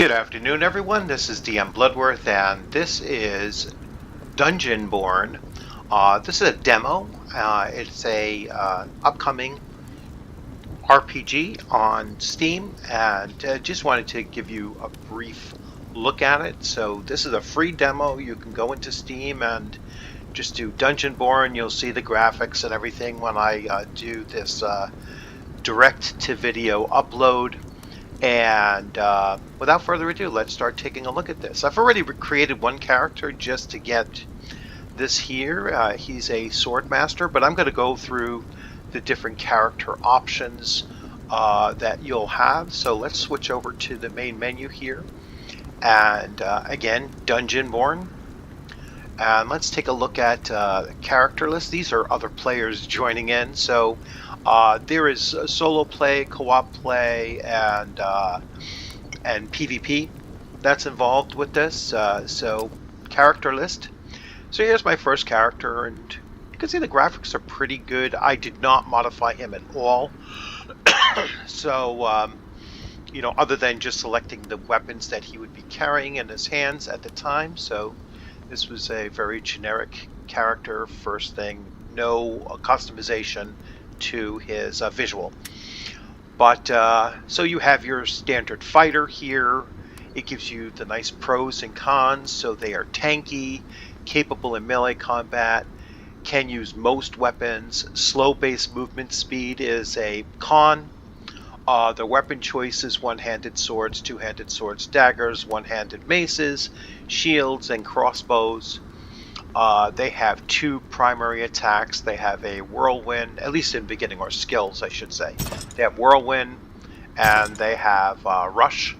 Good afternoon, everyone. This is DM Bloodworth, and this is Dungeonbourne. This is a demo. It's a upcoming RPG on Steam, and just wanted to give you a brief look at it. So this is a free demo. You can go into Steam and just do Dungeonbourne. You'll see the graphics and everything when I do this direct-to-video upload. And without further ado, let's start taking a look at this. I've already created one character just to get this here. He's a sword master, but I'm going to go through the different character options that you'll have. So let's switch over to the main menu here. And again, Dungeonbourne. And let's take a look at the character list. These are other players joining in. So there is solo play, co-op play, and PvP that's involved with this. So character list. So here's my first character, and you can see the graphics are pretty good. I did not modify him at all. So you know, other than just selecting the weapons that he would be carrying in his hands at the time. So this was a very generic character. First thing, no customization to his visual. But so you have your standard fighter here. It gives you the nice pros and cons. So they are tanky, capable in melee combat, can use most weapons. Slow base movement speed is a con. The weapon choice is one-handed swords, two-handed swords, daggers, one-handed maces, shields, and crossbows. They have two primary attacks. They have a whirlwind, at least in beginning, or skills, I should say. They have whirlwind, and they have rush.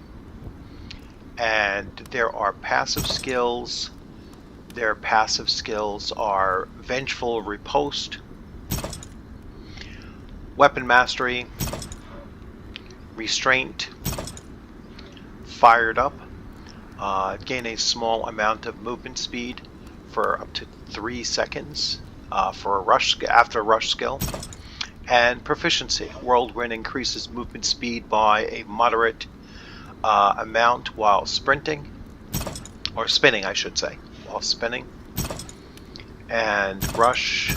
And there are passive skills. Their passive skills are vengeful riposte, weapon mastery, restraint, fired up, gain a small amount of movement speed for up to 3 seconds for a rush after a rush skill, and proficiency. Whirlwind increases movement speed by a moderate amount while sprinting, or spinning, I should say, while spinning. And rush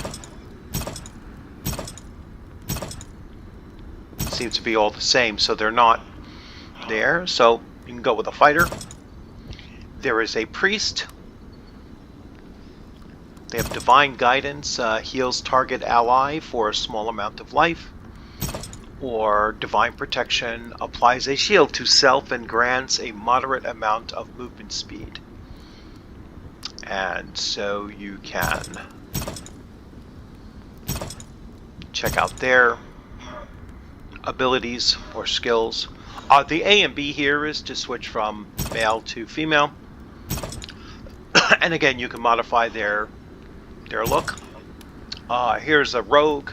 seems to be all the same, so they're not there. So you can go with a fighter. There is a priest. They have divine guidance, heals target ally for a small amount of life, or divine protection, applies a shield to self and grants a moderate amount of movement speed. And so you can check out their abilities or skills. The A and B here is to switch from male to female. And again, you can modify their look. Here's a rogue.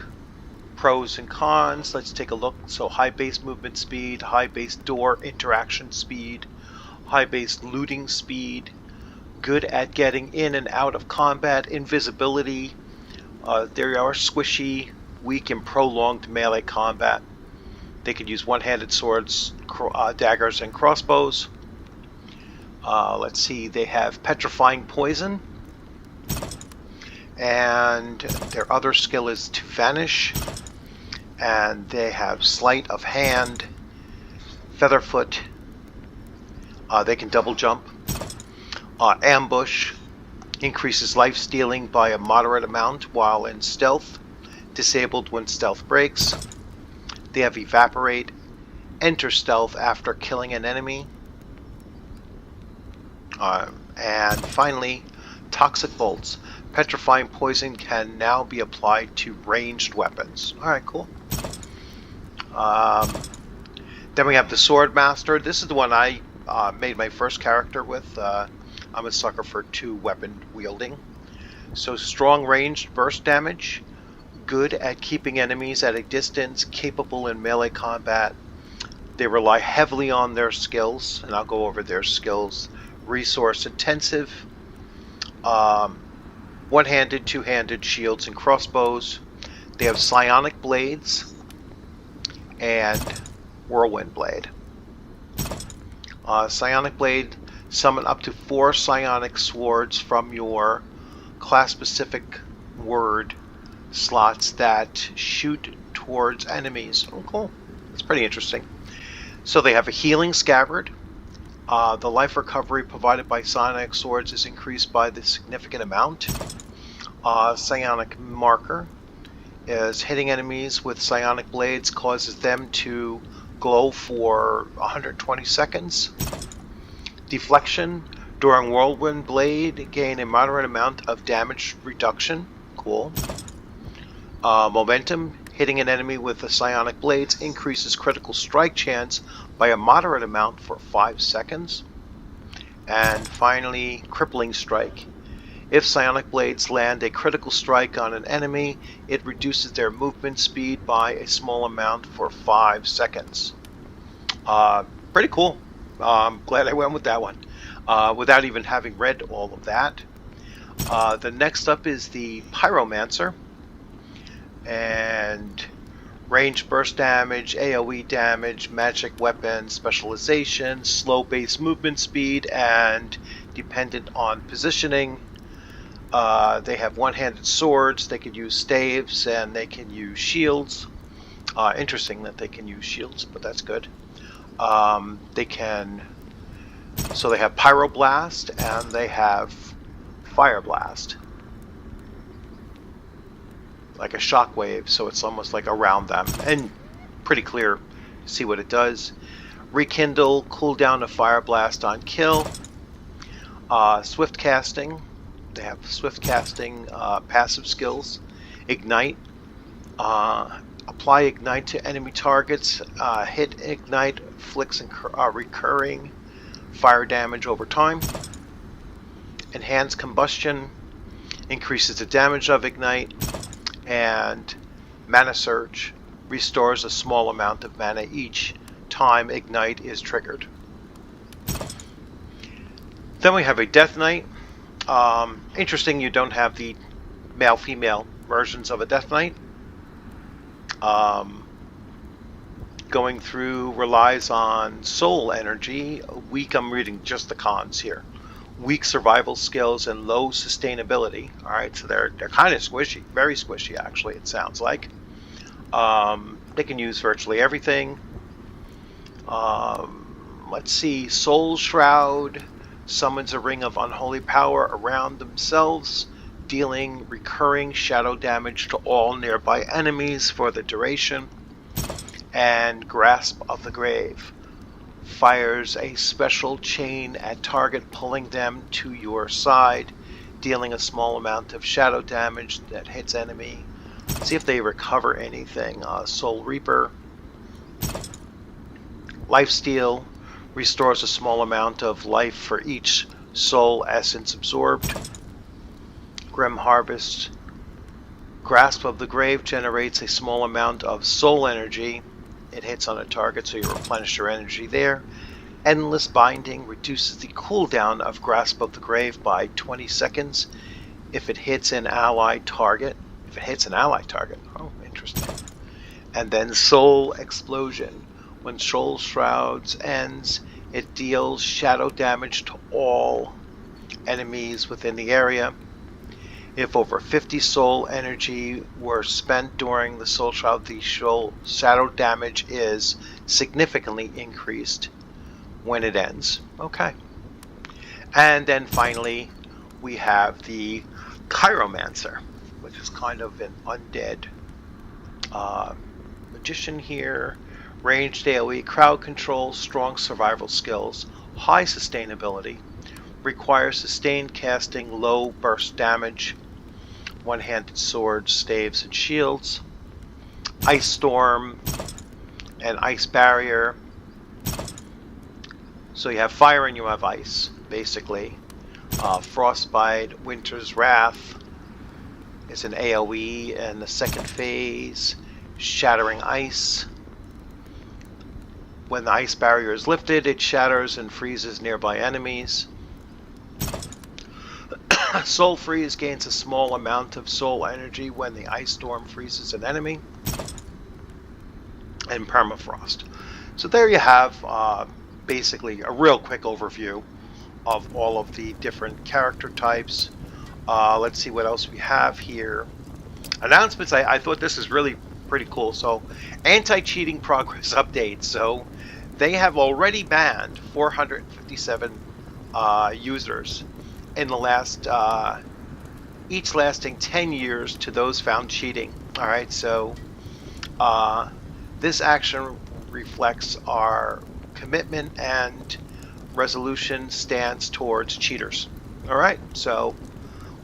Pros and cons. Let's take a look. So high base movement speed, high base door interaction speed, high base looting speed, good at getting in and out of combat, invisibility. They are squishy, weak in prolonged melee combat. They can use one-handed swords, daggers, and crossbows. Let's see, they have petrifying poison. And their other skill is to vanish. And they have sleight of hand, featherfoot. They can double jump. Ambush increases life stealing by a moderate amount while in stealth. Disabled when stealth breaks. They have evaporate. Enter stealth after killing an enemy. And finally, toxic bolts. Petrifying poison can now be applied to ranged weapons. Alright, cool. Then we have the Sword Master. This is the one I made my first character with. I'm a sucker for 2 weapon wielding. So strong ranged burst damage. Good at keeping enemies at a distance. Capable in melee combat. They rely heavily on their skills, and I'll go over their skills. Resource intensive. One-handed, two-handed shields and crossbows. They have psionic blades and whirlwind blade. Psionic Blade, summon up to 4 psionic swords from your class-specific word slots that shoot towards enemies. Oh, cool. That's pretty interesting. So they have a healing scabbard. The life recovery provided by psionic swords is increased by the significant amount. Psionic marker is hitting enemies with psionic blades causes them to glow for 120 seconds. Deflection. During Whirlwind Blade, gain a moderate amount of damage reduction. Cool. Momentum. Hitting an enemy with the psionic blades increases critical strike chance by a moderate amount for 5 seconds. And finally, Crippling Strike. If psionic blades land a critical strike on an enemy, it reduces their movement speed by a small amount for 5 seconds. Pretty cool. I'm glad I went with that one without even having read all of that. The next up is the Pyromancer. And range burst damage, AoE damage, magic weapon, specialization, slow base movement speed, and dependent on positioning. They have one-handed swords, they can use staves, and they can use shields. Interesting that they can use shields, but that's good. They have Pyroblast and they have Fire Blast. Like a shockwave, so it's almost like around them. And pretty clear to see what it does. Rekindle, cooldown of Fire Blast on kill. Swift casting. They have swift casting passive skills. Ignite. Apply Ignite to enemy targets. Hit Ignite, inflicts recurring fire damage over time. Enhanced Combustion. Increases the damage of Ignite. And Mana Surge. Restores a small amount of mana each time Ignite is triggered. Then we have a Death Knight. Interesting, you don't have the male-female versions of a Death Knight. Going through relies on soul energy. Weak, I'm reading just the cons here. Weak survival skills and low sustainability. Alright, so they're kind of squishy. Very squishy, actually, it sounds like. They can use virtually everything. Let's see. Soul Shroud summons a ring of unholy power around themselves, dealing recurring shadow damage to all nearby enemies for the duration. And Grasp of the Grave fires a special chain at target, pulling them to your side, dealing a small amount of shadow damage that hits enemy. Let's see if they recover anything. Soul Reaper. Lifesteal restores a small amount of life for each soul essence absorbed. Grim Harvest. Grasp of the Grave generates a small amount of soul energy. It hits on a target, so you replenish your energy there. Endless Binding reduces the cooldown of Grasp of the Grave by 20 seconds if it hits an allied target. Oh, interesting. And then Soul Explosion. When Soul Shrouds ends, it deals shadow damage to all enemies within the area. If over 50 soul energy were spent during the Soul Shroud, the shadow damage is significantly increased when it ends. Okay. And then finally, we have the Chiromancer, which is kind of an undead magician here. Ranged AoE, crowd control, strong survival skills, high sustainability, requires sustained casting, low burst damage, one-handed swords, staves, and shields, Ice Storm, and Ice Barrier. So you have fire and you have ice, basically. Frostbite, Winter's Wrath is an AoE, and the second phase, Shattering Ice. When the ice barrier is lifted, it shatters and freezes nearby enemies. Soul Freeze gains a small amount of soul energy when the ice storm freezes an enemy. And Permafrost. So there you have basically a real quick overview of all of the different character types. Let's see what else we have here. Announcements. I thought this is really pretty cool. So, anti-cheating progress updates. So, they have already banned 457 users in the last, each lasting 10 years to those found cheating. All right, so this action reflects our commitment and resolution stance towards cheaters. All right, so,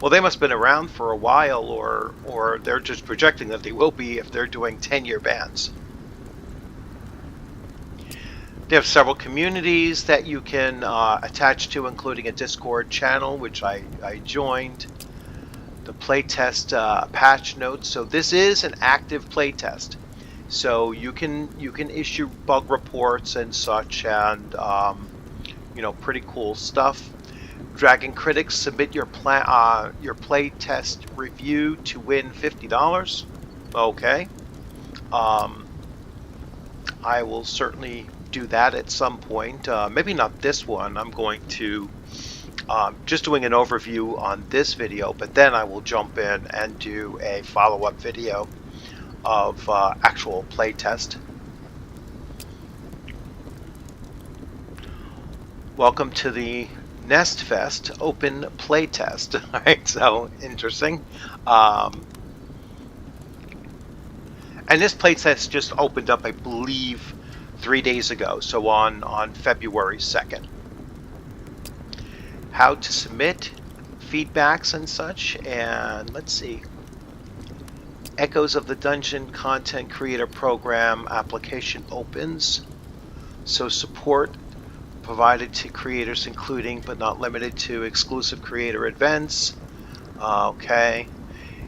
well, they must have been around for a while, or they're just projecting that they will be if they're doing 10-year bans. They have several communities that you can attach to, including a Discord channel, which I joined. The playtest patch notes. So this is an active playtest. So you can issue bug reports and such, and pretty cool stuff. Dragon critics, submit your playtest review to win $50. Okay. I will certainly do that at some point. Maybe not this one. I'm going to just doing an overview on this video, but then I will jump in and do a follow-up video of actual playtest. Welcome to the Nest Fest open playtest. All right, so interesting. And this playtest just opened up, I believe, 3 days ago, so on February 2nd. How to submit feedbacks and such, and let's see. Echoes of the Dungeon Content Creator Program application opens. So support provided to creators, including but not limited to exclusive creator events. Okay.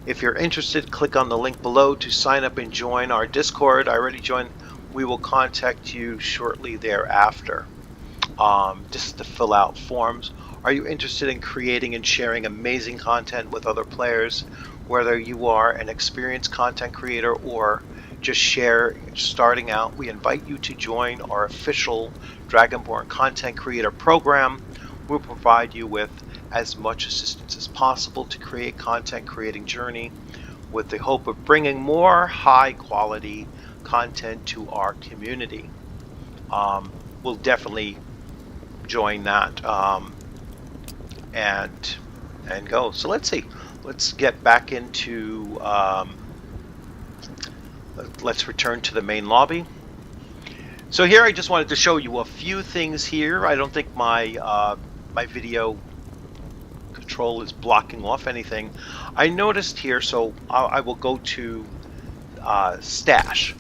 If you're interested, click on the link below to sign up and join our Discord. I already joined. We will contact you shortly thereafter. Just to fill out forms. Are you interested in creating and sharing amazing content with other players? Whether you are an experienced content creator or just starting out, we invite you to join our official Dragonbourne content creator program. We'll provide you with as much assistance as possible to create content creating journey with the hope of bringing more high quality content to our community. We'll definitely join that and go. So let's see. Let's get back into. Let's return to the main lobby. So here, I just wanted to show you a few things here. I don't think my my video control is blocking off anything. I noticed here, so I will go to stash.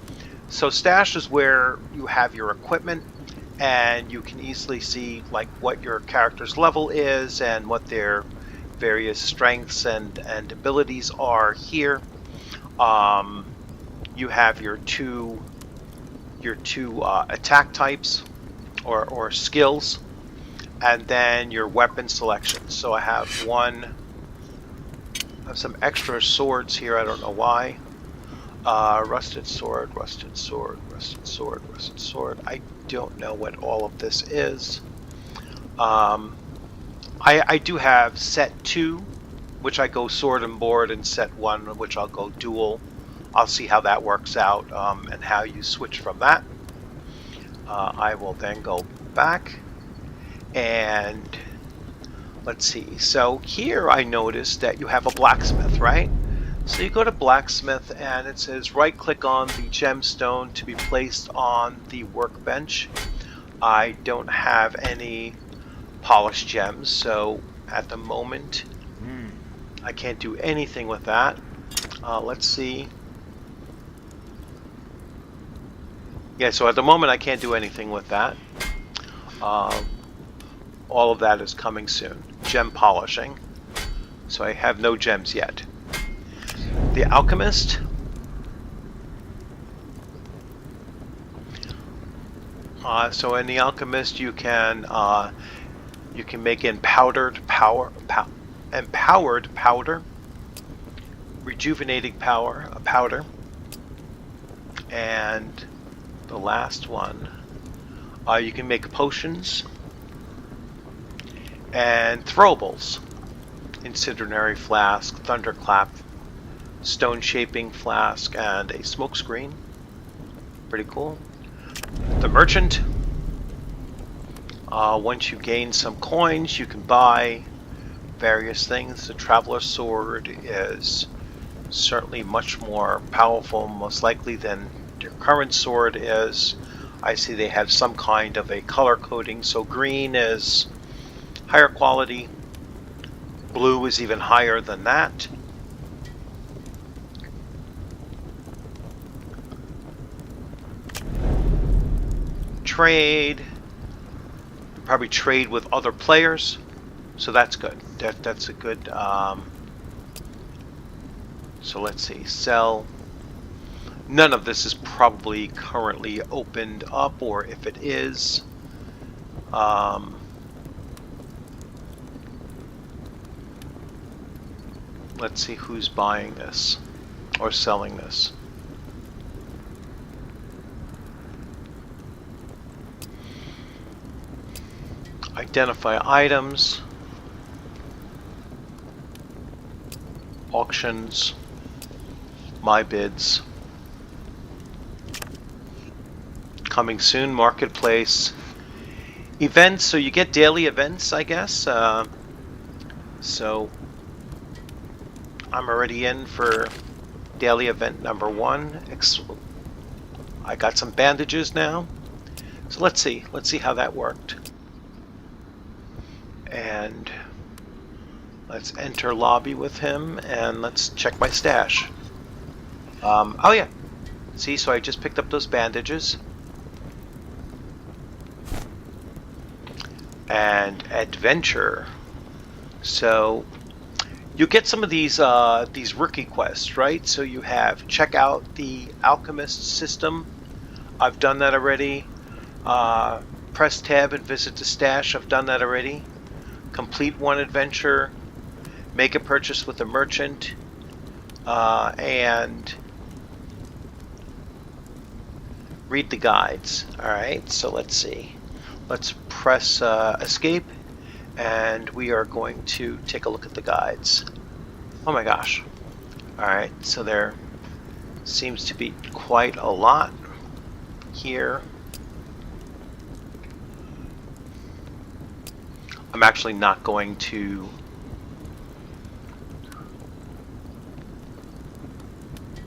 So stash is where you have your equipment, and you can easily see like what your character's level is and what their various strengths and abilities are here. You have your two attack types or skills, and then your weapon selection. So I have some extra swords here. I don't know why. Rusted sword, rusted sword, rusted sword, rusted sword. I don't know what all of this is. I do have set 2, which I go sword and board, and set 1, which I'll go dual. I'll see how that works out and how you switch from that. I will then go back and let's see. So here I noticed that you have a blacksmith, right? So you go to blacksmith and it says right click on the gemstone to be placed on the workbench. I don't have any polished gems, so at the moment I can't do anything with that. Let's see. Yeah, so at the moment I can't do anything with that. All of that is coming soon. Gem polishing. So I have no gems yet. The alchemist. So in the alchemist you can make empowered powder, rejuvenating powder, and the last one, You can make potions and throwables. Incendiary flask, thunderclap, stone shaping flask, and a smoke screen. Pretty cool. The merchant. Once you gain some coins, you can buy various things. The traveler's sword is certainly much more powerful, most likely, than your current sword is. I see they have some kind of a color coding, so green is higher quality, blue is even higher than that. Trade. Probably trade with other players, so that's good. That's a good. So let's see. Sell. None of this is probably currently opened up, or if it is, let's see who's buying this or selling this. Identify items, auctions, my bids, coming soon, marketplace, events. So you get daily events, I guess. So I'm already in for daily event number 1. I got some bandages now, so let's see how that worked. And let's enter lobby with him, and let's check my stash. Oh yeah, see, so I just picked up those bandages. And adventure. So you get some of these rookie quests, right? So you have check out the alchemist system. I've done that already. Press tab and visit the stash. I've done that already. Complete one adventure, make a purchase with a merchant, and read the guides. Alright, so let's see. Let's press escape, and we are going to take a look at the guides. Oh my gosh. Alright, so there seems to be quite a lot here. I'm actually not going to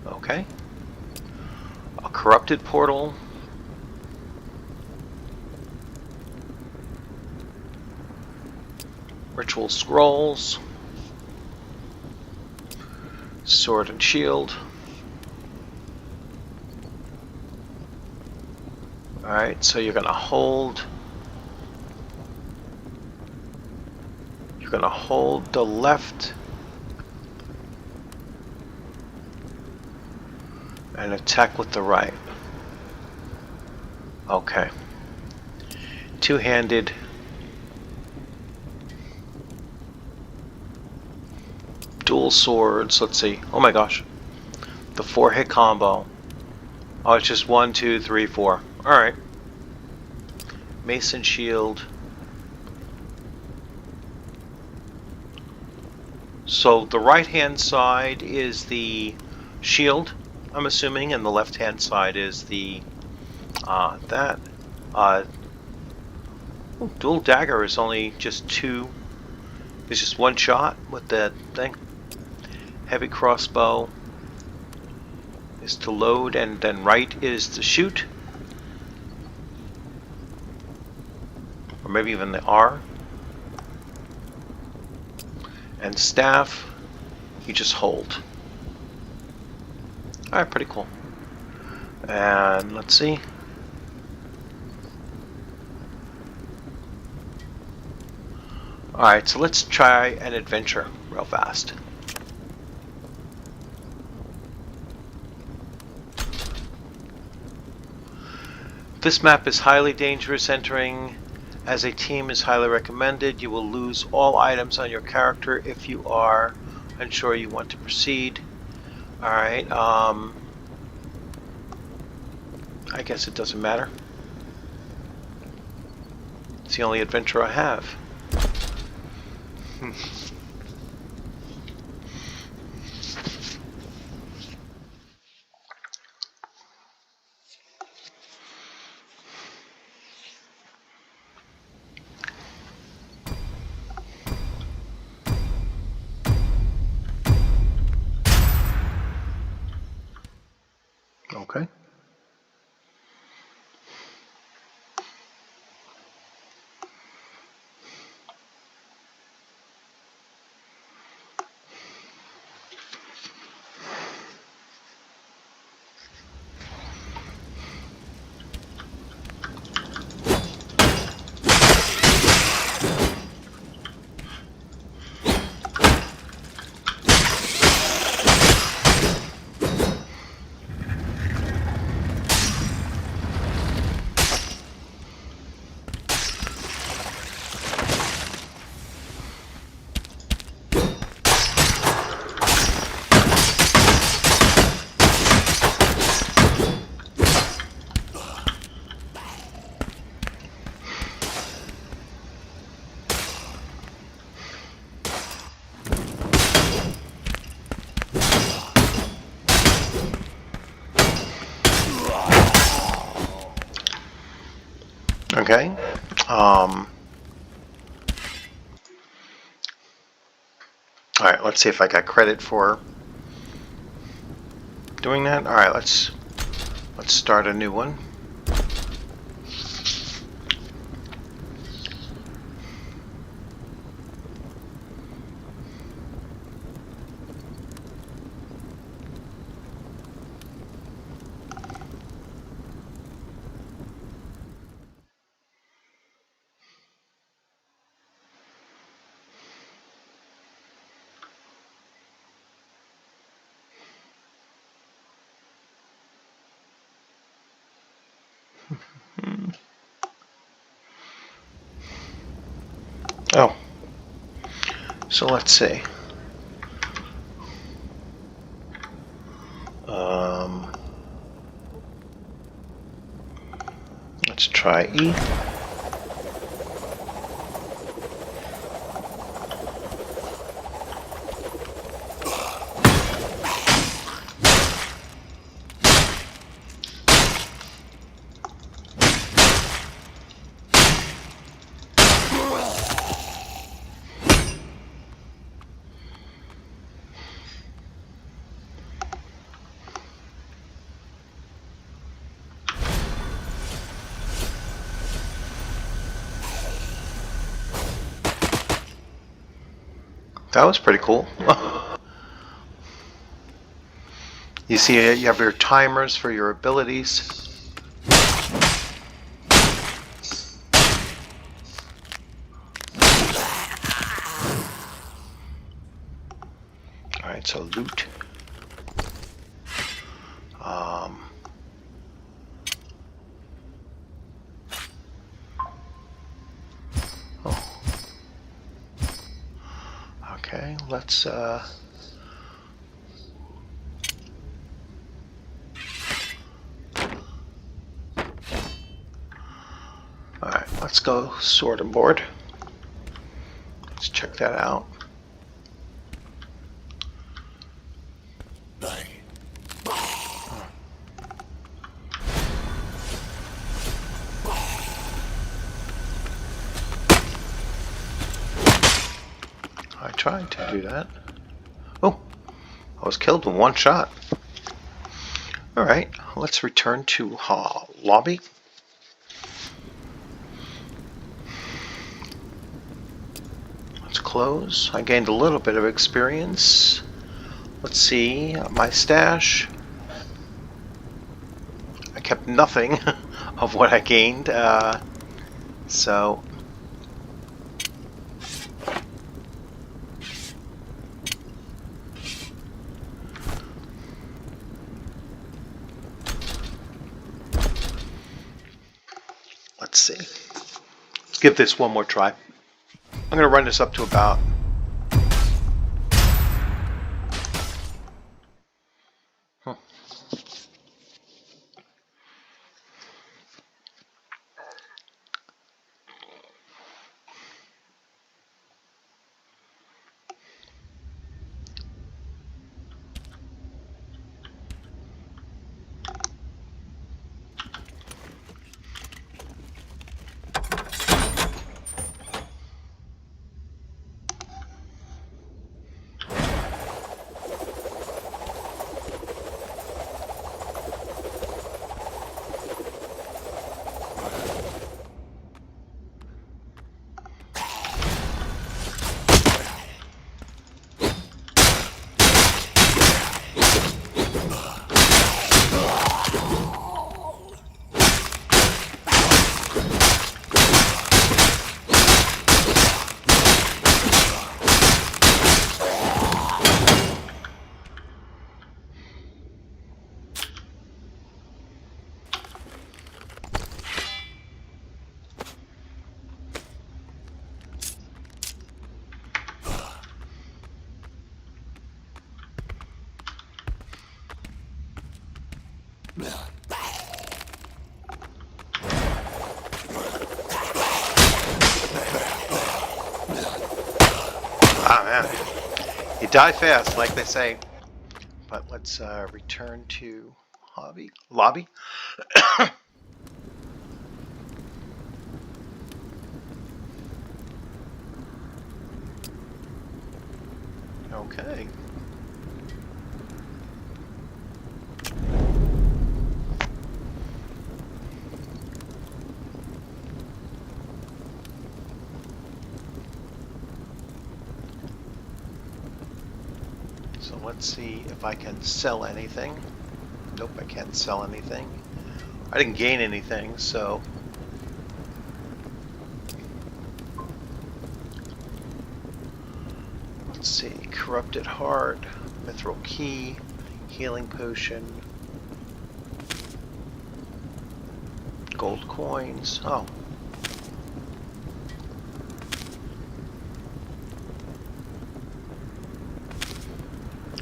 okay. A corrupted portal. Ritual scrolls. Sword and shield. Alright, so you're gonna hold the left and attack with the right. Okay. Two-handed. Dual swords. Let's see. Oh my gosh. The 4-hit combo. Oh, it's just 1, 2, 3, 4. Alright. Mason shield. So the right-hand side is the shield, I'm assuming, and the left-hand side is the that. Dual dagger is only just 2. It's just 1 shot with that thing. Heavy crossbow is to load, and then right is to shoot, or maybe even the R. And staff, you just hold. Alright, pretty cool. And let's see. Alright, so let's try an adventure real fast. This map is highly dangerous. Entering as a team is highly recommended. You will lose all items on your character if you are unsure you want to proceed. Alright, I guess it doesn't matter. It's the only adventure I have. Okay. Okay. All right, let's see if I got credit for doing that. All right, let's start a new one. Oh, so let's see. Let's try E. That was pretty cool. You see, you have your timers for your abilities. All right, so loot. Oh. Okay, let's Alright, let's go sorting board. Let's check that out. I tried to do that. Oh, I was killed in one shot. Alright, let's return to lobby. Let's close. I gained a little bit of experience. Let's see, my stash. I kept nothing of what I gained, so let's see. Let's give this one more try. I'm going to run this up to about man. You die fast, like they say. But let's return to lobby. Okay. So let's see if I can sell anything. Nope, I can't sell anything. I didn't gain anything, so... Let's see, Corrupted Heart, Mithril Key, Healing Potion, Gold Coins, oh.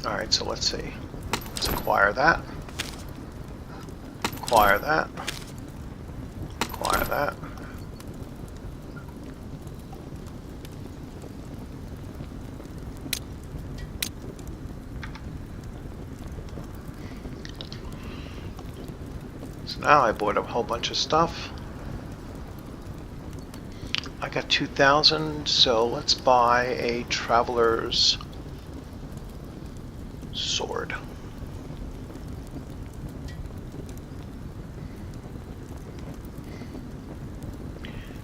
Alright, so let's see. Let's acquire that. Acquire that. Acquire that. So now I bought a whole bunch of stuff. I got 2,000, so let's buy a Traveler's Sword.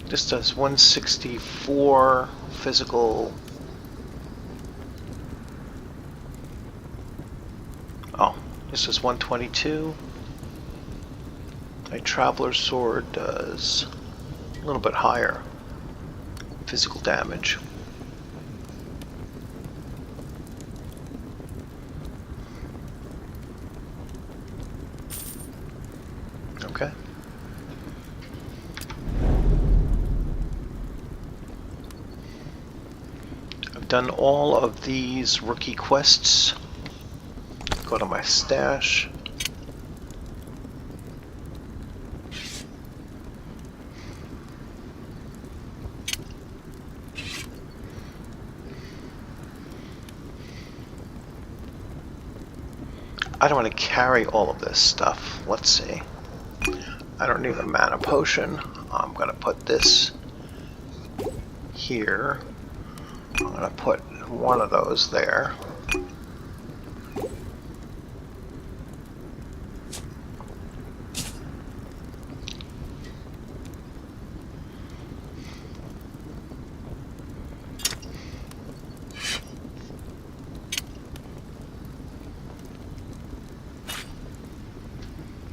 This does 164 physical. Oh, this is 122. A Traveler's Sword does a little bit higher physical damage. Okay. I've done all of these rookie quests. Go to my stash. I don't want to carry all of this stuff. Let's see. I don't need a mana potion. I'm going to put this here. I'm going to put one of those there.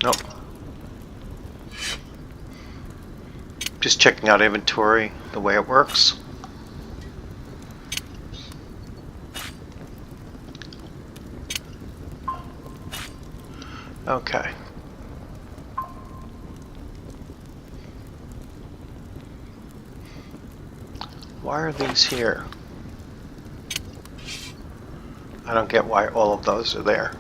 Nope. Just checking out inventory, the way it works. Okay. Why are these here? I don't get why all of those are there.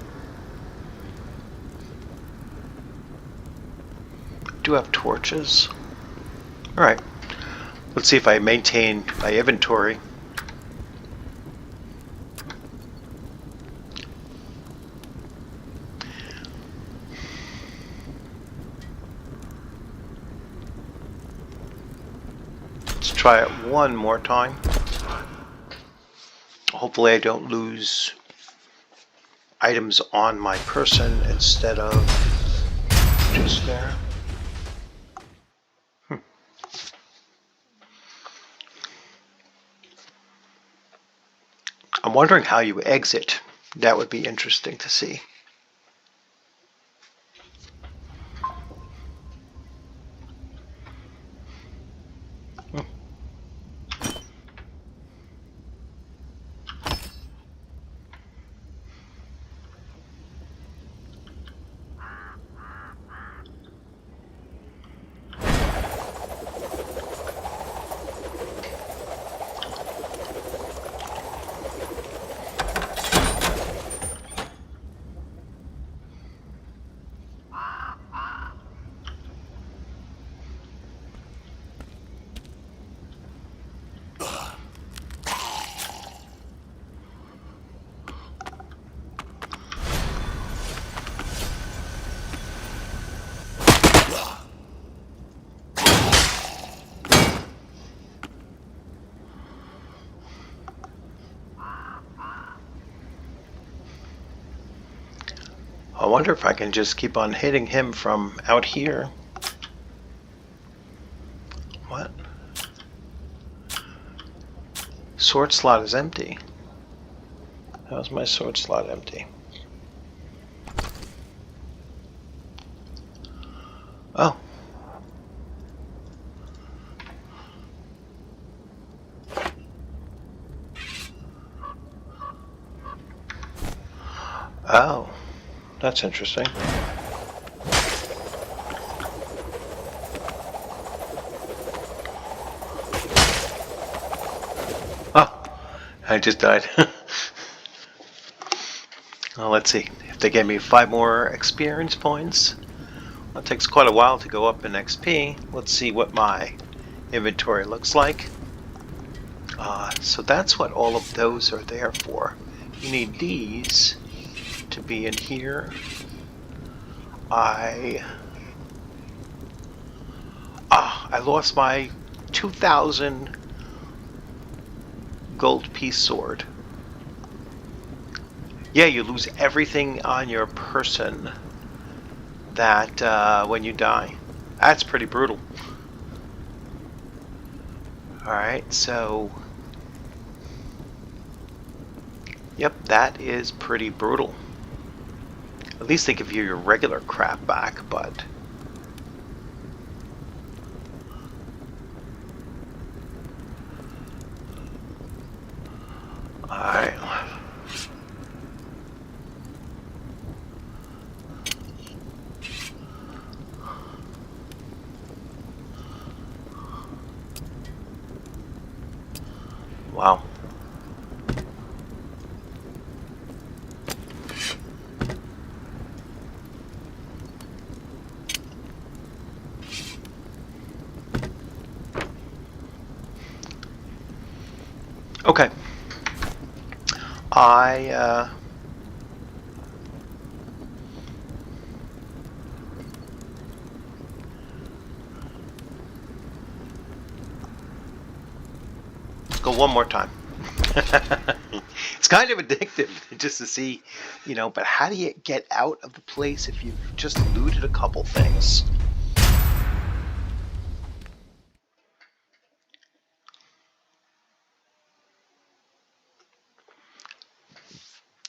Do have torches. Alright. Let's see if I maintain my inventory. Let's try it one more time. Hopefully I don't lose items on my person instead of just there. I'm wondering how you exit. That would be interesting to see. I wonder if I can just keep on hitting him from out here. What? Sword slot is empty. How's my sword slot empty? Oh. Oh. That's interesting. Oh. I just died. Well, let's see. If they gave me 5 more experience points, well, it takes quite a while to go up in XP. Let's see what my inventory looks like. So that's what all of those are there for. You need these to be in here. I lost my 2,000 gold piece sword. Yeah, you lose everything on your person that when you die. That's pretty brutal. Alright, so... Yep, that is pretty brutal. At least they give you your regular crap back, but... Alright. Wow. Okay. Let's go one more time. It's kind of addictive just to see, but how do you get out of the place if you've just looted a couple things?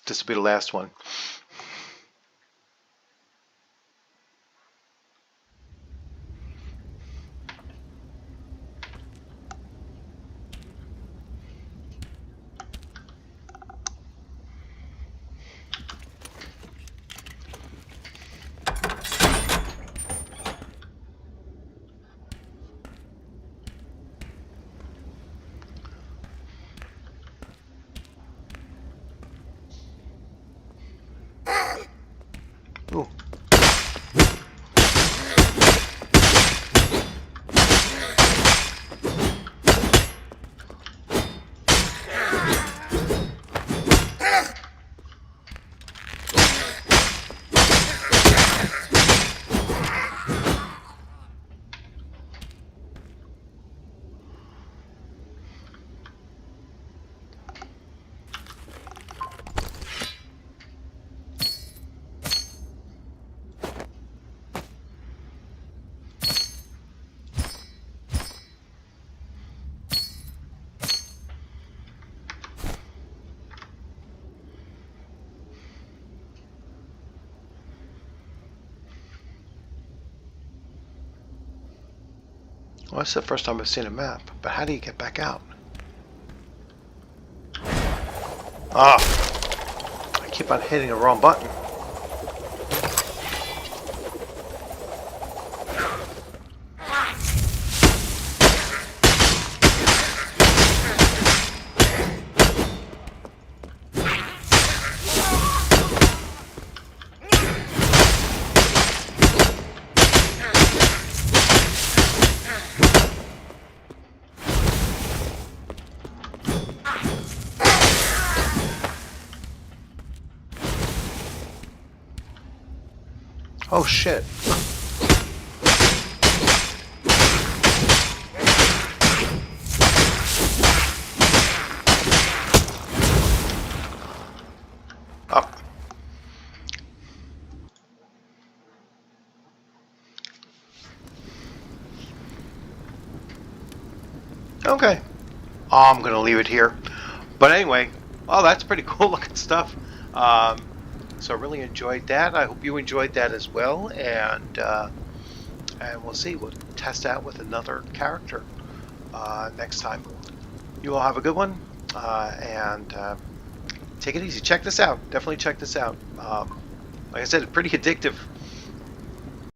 This will be the last one. Ooh. Well, that's the first time I've seen a map, but how do you get back out? Ah! I keep on hitting the wrong button. Oh shit. Up. Okay. I'm going to leave it here. But anyway, oh, that's pretty cool looking stuff. So I really enjoyed that. I hope you enjoyed that as well. And we'll see. We'll test out with another character next time. You all have a good one. And take it easy. Check this out. Definitely check this out. Like I said, it's pretty addictive.